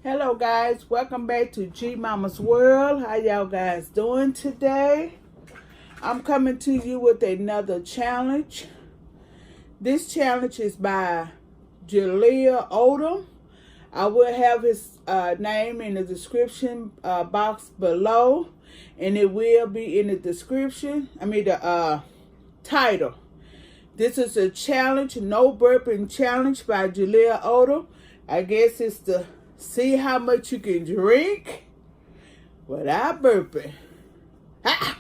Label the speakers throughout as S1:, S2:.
S1: Hello guys, welcome back to G Mama's World. How y'all guys doing today? I'm coming to you with another challenge. This challenge is by Jaleel ODOM'S. I will have his name in the description box below, and it will be in the description. The title. This is a challenge, no burping challenge by Jaleel ODOM'S. I guess it's to see how much you can drink without burping. Ha!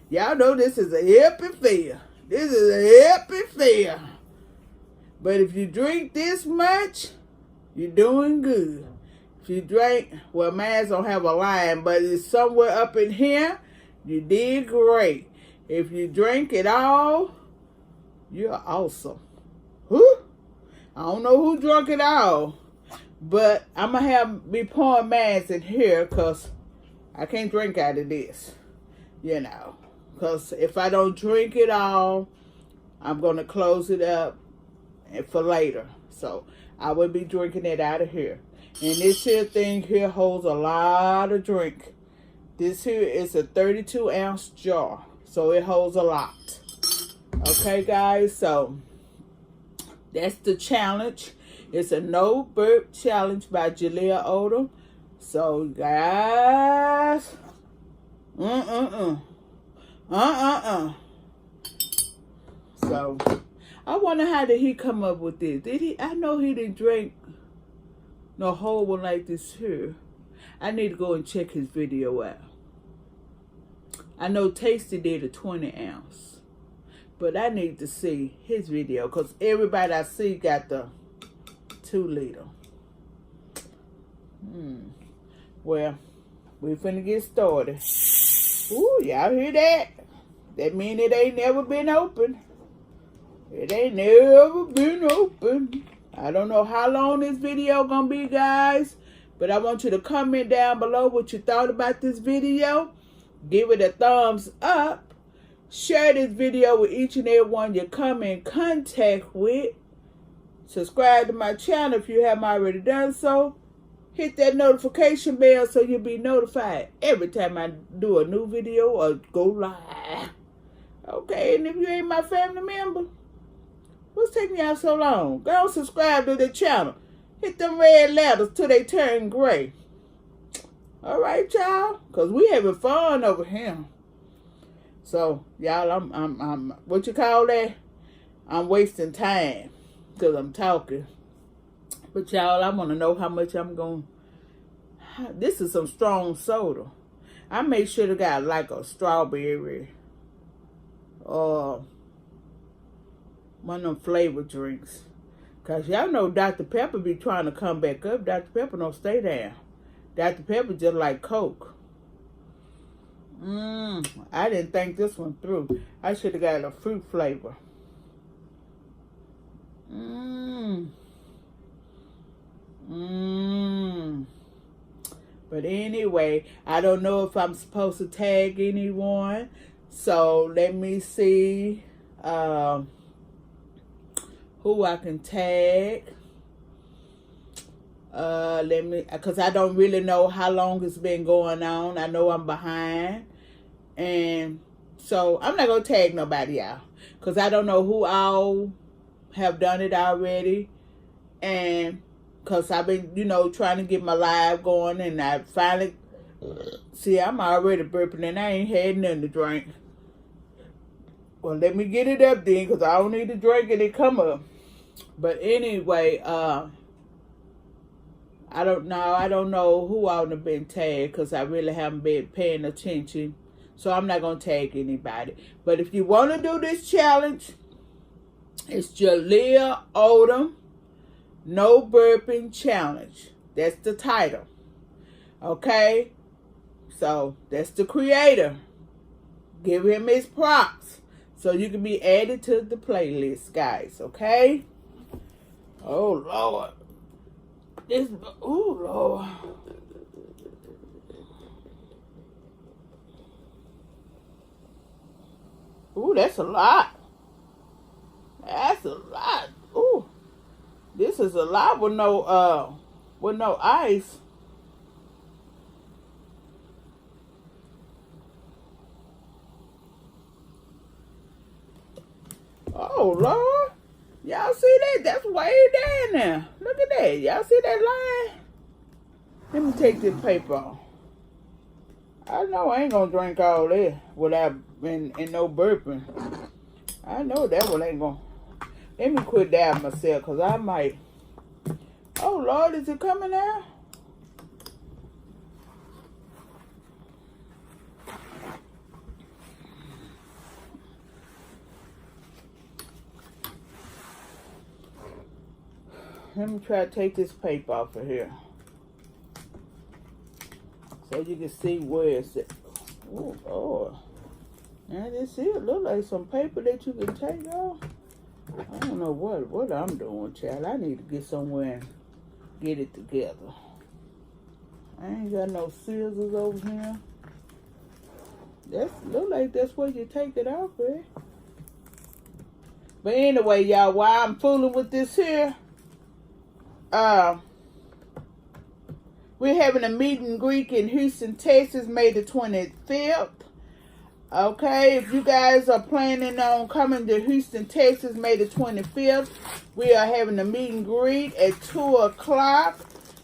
S1: Y'all know this is a epic fail. This is an epic fail. But if you drink this much, you're doing good. If you drink, well, mine don't have a line, but it's somewhere up in here, you did great. If you drink it all, you're awesome. Whew. I don't know who drunk it all, but I'm going to be pouring mine in here because I can't drink out of this, because if I don't drink it all, I'm going to close it up for later. So I will be drinking it out of here. And this here thing here holds a lot of drink. This here is a 32-ounce jar, so it holds a lot. Okay, guys, so that's the challenge. It's a no burp challenge by Jaleel ODOM'S. So, guys, So, I wonder how did he come up with this? Did he? I know he didn't drink no whole one like this here. I need to go and check his video out. I know Tasty did a 20-ounce, but I need to see his video because everybody I see got the 2-liter. Well, we finna get started. Ooh, y'all hear that? That mean it ain't never been open. It ain't never been open. I don't know how long this video gonna be, guys, but I want you to comment down below what you thought about this video. Give it a thumbs up. Share this video with each and every one you come in contact with. Subscribe to my channel if you haven't already done so. Hit that notification bell so you'll be notified every time I do a new video or go live. Okay, and if you ain't my family member, what's taking y'all so long? Go subscribe to the channel. Hit them red letters till they turn gray. All right, y'all, because we having fun over here. So, y'all, I'm what you call that? I'm wasting time because I'm talking. But, y'all, I want to know how much I'm going to. This is some strong soda. I make sure they got like a strawberry or one of them flavor drinks. Because y'all know Dr. Pepper be trying to come back up. Dr. Pepper don't stay down. Dr. Pepper just like Coke. I didn't think this one through. I should have got a fruit flavor. But anyway, I don't know if I'm supposed to tag anyone. So let me see who I can tag. Because I don't really know how long it's been going on. I know I'm behind. And so I'm not going to tag nobody out. Because I don't know who all have done it already. And because I've been, trying to get my live going. And I finally, see, I'm already burping and I ain't had nothing to drink. Well, let me get it up then. Because I don't need to drink and it come up. But anyway, I don't know who all have been tagged because I really haven't been paying attention. So I'm not going to tag anybody. But if you want to do this challenge, it's Jaleel ODOM'S No Burping Challenge. That's the title. Okay? So that's the creator. Give him his props so you can be added to the playlist, guys. Okay? Oh, Lord. Lord. Ooh, that's a lot. That's a lot. Ooh. This is a lot with no ice. Oh, Lord. Y'all see that? That's way down there. Look at that. Y'all see that line? Let me take this paper off. I know I ain't gonna drink all that without and no burping. I know that one ain't gonna. Let me quit that myself, because I might. Oh, Lord, is it coming out? Let me try to take this paper off of here, so you can see where it's at. Oh, Lord. Now this here look like some paper that you can take off. I don't know what I'm doing, child. I need to get somewhere and get it together. I ain't got no scissors over here. That's look like that's where you take it off, eh? But anyway, y'all, while I'm fooling with this here, we're having a meet and greet in Houston, Texas, May the 25th. Okay, if you guys are planning on coming to Houston, Texas, May the 25th, we are having a meet and greet at 2 o'clock.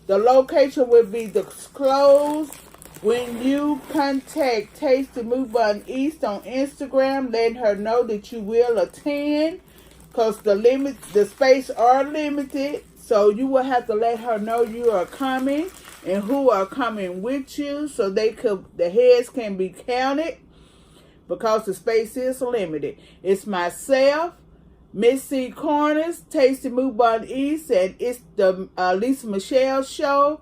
S1: The location will be disclosed when you contact Tasty MUKBANG East on Instagram, letting her know that you will attend, because the space are limited. So you will have to let her know you are coming and who are coming with you, so the heads can be counted, because the space is limited. It's myself, Miss C. Corners, Tasty MUKBANG East, and it's the Lisa Michelle show.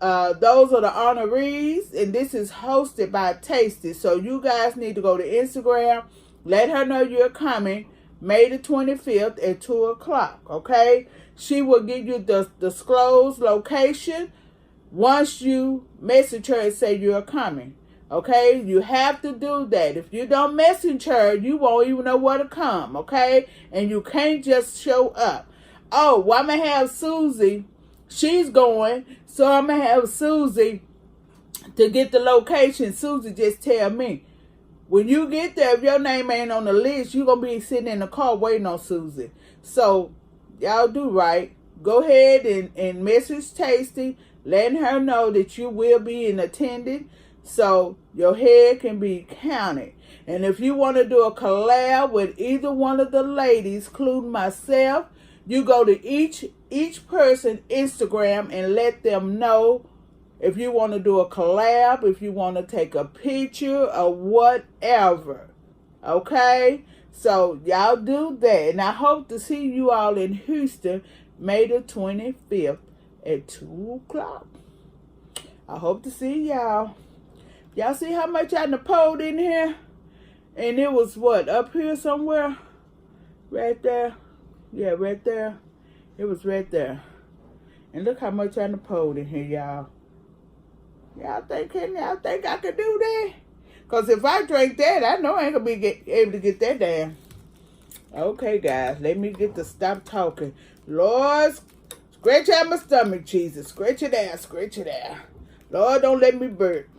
S1: Those are the honorees, and this is hosted by Tasty. So you guys need to go to Instagram, let her know you're coming May the 25th at 2 o'clock, okay? She will give you the disclosed location once you message her and say you're coming. Okay, you have to do that. If you don't message her, you won't even know where to come, okay? And you can't just show up. Oh, well, I'm going to have Susie. She's going, so I'm going to have Susie to get the location. Susie just tell me. When you get there, if your name ain't on the list, you're going to be sitting in the car waiting on Susie. So, y'all do right. Go ahead and message Tasty, letting her know that you will be in attendance, so your head can be counted. And if you want to do a collab with either one of the ladies, including myself, you go to each person Instagram and let them know if you want to do a collab, if you want to take a picture or whatever. Okay? So y'all do that. And I hope to see you all in Houston May the 25th at 2 o'clock. I hope to see y'all. Y'all see how much I done pulled in here? And it was what? Up here somewhere? Right there? Yeah, right there. It was right there. And look how much I done pulled in here, y'all. Y'all think I could do that? Because if I drink that, I know I ain't going to be able to get that down. Okay, guys. Let me get to stop talking. Lord, scratch out my stomach, Jesus. Scratch it out. Scratch it out. Lord, don't let me burp.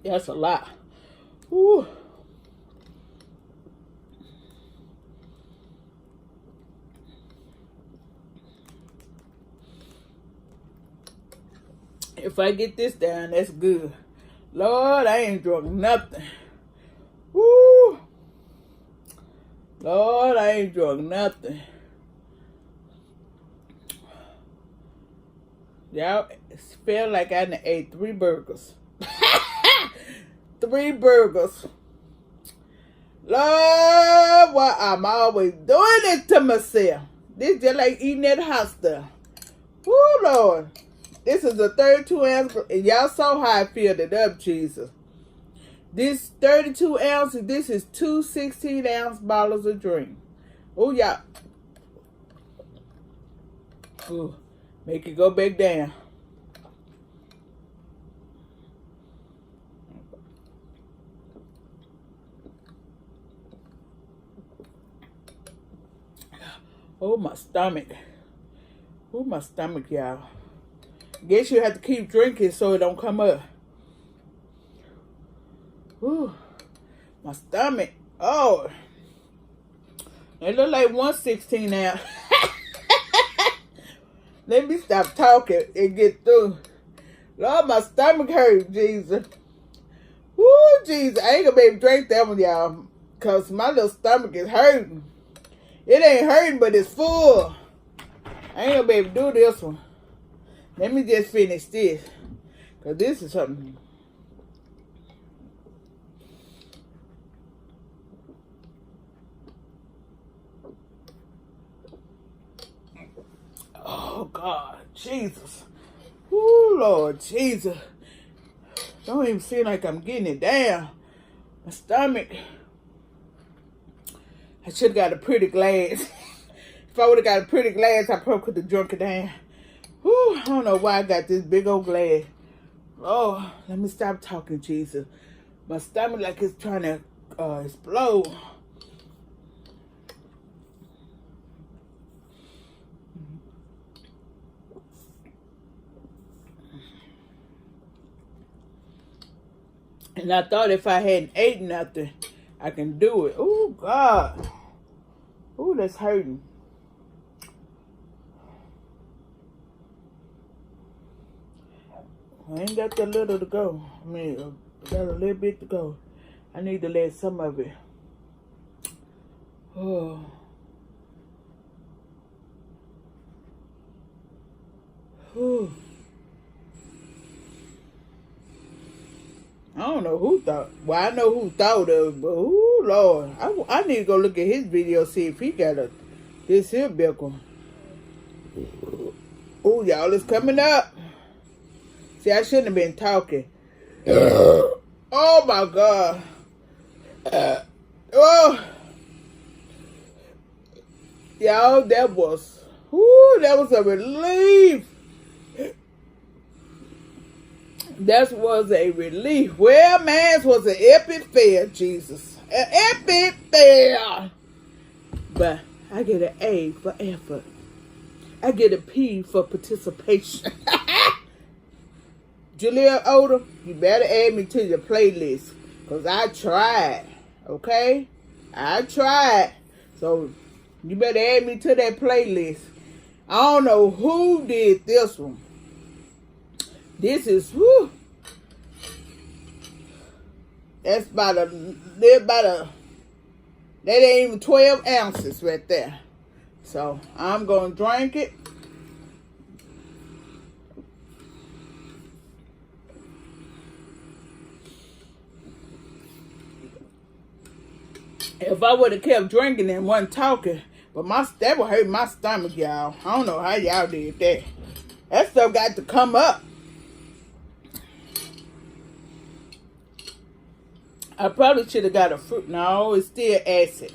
S1: That's a lot. Whew. If I get this down, that's good. Lord, I ain't drunk nothing. Woo. Lord, I ain't drunk nothing. Y'all feel like I done ate 3 burgers. 3 burgers. Lord, why I'm always doing it to myself. This just like eating at the hospital. Woo, Lord. This is a 32 ounce, and y'all saw how I filled it up, Jesus. This 32 ounces, this is 2 16-ounce bottles of drink. Oh, y'all. Ooh, make it go back down. Oh, my stomach. Ooh, my stomach, y'all. Guess you have to keep drinking so it don't come up. Ooh, my stomach. Oh, it look like 116 now. Let me stop talking and get through. Lord, my stomach hurt, Jesus. Woo, Jesus. I ain't gonna be able to drink that one, y'all. Because my little stomach is hurting. It ain't hurting, but it's full. I ain't gonna be able to do this one. Let me just finish this. Because this is something. Oh, God. Jesus. Oh, Lord Jesus. Don't even seem like I'm getting it down. My stomach. I should have got a pretty glass. If I would have got a pretty glass, I probably could have drunk it down. Whew, I don't know why I got this big old glass. Oh, let me stop talking, Jesus. My stomach like it's trying to explode. And I thought if I hadn't ate nothing, I can do it. Oh, God. Oh, that's hurting. I ain't got that little to go. I mean, I got a little bit to go. I need to let some of it. Oh. Whew. I don't know who thought. Well, I know who thought of it, but oh Lord, I need to go look at his video, see if he got this here bickle. Oh, y'all, it's coming up. See, I shouldn't have been talking. Oh my God. Oh, y'all, that was a relief. That was a relief. Well, man, it was an epic fail, Jesus. An epic fail. But I get an A for effort. I get a P for participation. Jaleel Odom, you better add me to your playlist. Because I tried. Okay? I tried. So, you better add me to that playlist. I don't know who did this one. This is, whew. That's that ain't even 12 ounces right there. So, I'm going to drink it. If I would have kept drinking and wasn't talking, but that would hurt my stomach, y'all. I don't know how y'all did that. That stuff got to come up. I probably should have got a fruit. No, it's still acid.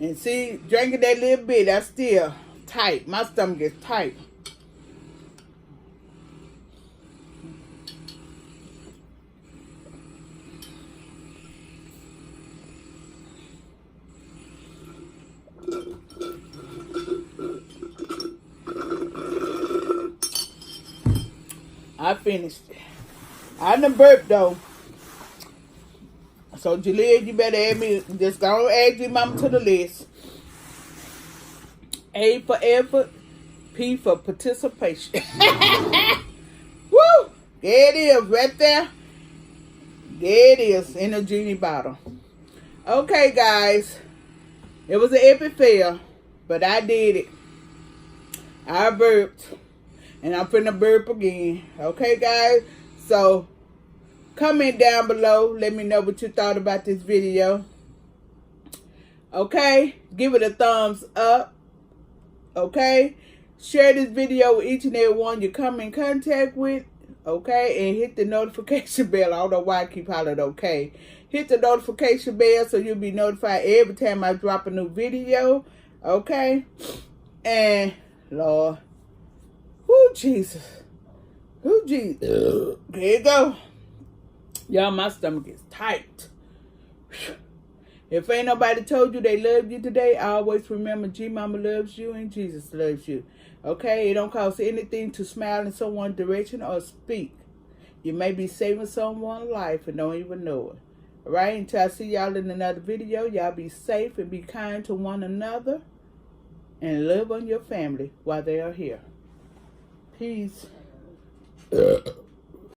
S1: And see, drinking that little bit, that's still tight. My stomach is tight. I finished it. I done burped though. So Jaleel, you better add me. Just go add your mama to the list. A for effort, P for participation. Woo! There it is, right there. There it is in a genie bottle. Okay, guys. It was an epic fail, but I did it. I burped. And I'm finna burp again. Okay, guys? So, comment down below. Let me know what you thought about this video. Okay? Give it a thumbs up. Okay? Share this video with each and every one you come in contact with. Okay? And hit the notification bell. I don't know why I keep hollering okay. Hit the notification bell so you'll be notified every time I drop a new video. Okay? And, Lord. Woo, Jesus. Woo, Jesus. There you go. Y'all, my stomach is tight. If ain't nobody told you they love you today, always remember G Mama loves you and Jesus loves you. Okay? It don't cost anything to smile in someone's direction or speak. You may be saving someone's life and don't even know it. Alright? Until I see y'all in another video, y'all be safe and be kind to one another. And love on your family while they are here. Peace.